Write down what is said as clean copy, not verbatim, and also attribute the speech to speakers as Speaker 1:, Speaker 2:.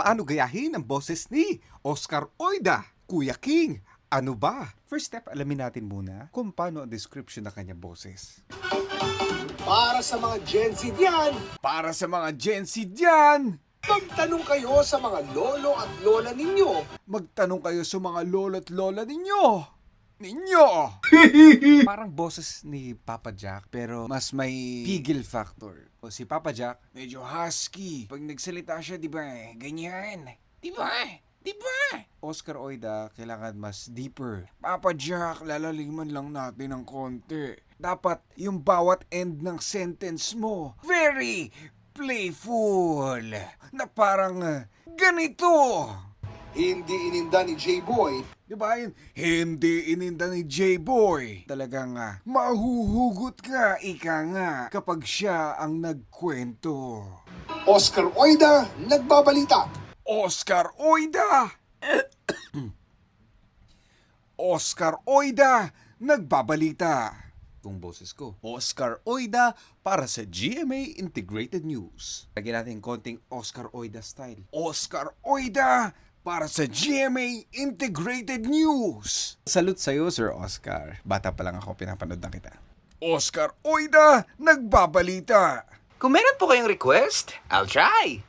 Speaker 1: Paano gayahin ang boses ni Oscar Oida, Kuya King? Ano ba? First step, alamin natin muna kung paano ang description ng kanyang boses.
Speaker 2: Para sa mga Gen Z diyan,
Speaker 1: Para sa mga Gen Z dyan,
Speaker 2: magtanong kayo sa mga lolo at lola ninyo.
Speaker 1: magtanong kayo sa mga lolo't lola ninyo. Parang boses ni Papa Jack pero mas may pigil factor. O si Papa Jack, medyo husky. Pag nagsalita siya, di ba, ganyan. Di ba? Di ba? Oscar Oida, kailangan mas deeper. Papa Jack, lalaliman lang natin ng konti. Dapat yung bawat end ng sentence mo, very playful. Na parang ganito.
Speaker 2: Hindi ininda ni J-Boy.
Speaker 1: Di ba yun? Hindi ininda ni J-Boy. Talagang mahuhugot ka, ika nga, kapag siya ang nagkwento.
Speaker 2: Oscar Oida, nagbabalita.
Speaker 1: Oscar Oida! Oscar Oida, nagbabalita. Kung boses ko. Oscar Oida para sa GMA Integrated News. Lagyan natin konting Oscar Oida style. Oscar Oida para sa GMA Integrated News. Salute sa'yo, Sir Oscar. Bata pa lang ako, pinapanood na kita. Oscar Oida, nagbabalita.
Speaker 3: Kung meron po kayong request, I'll try.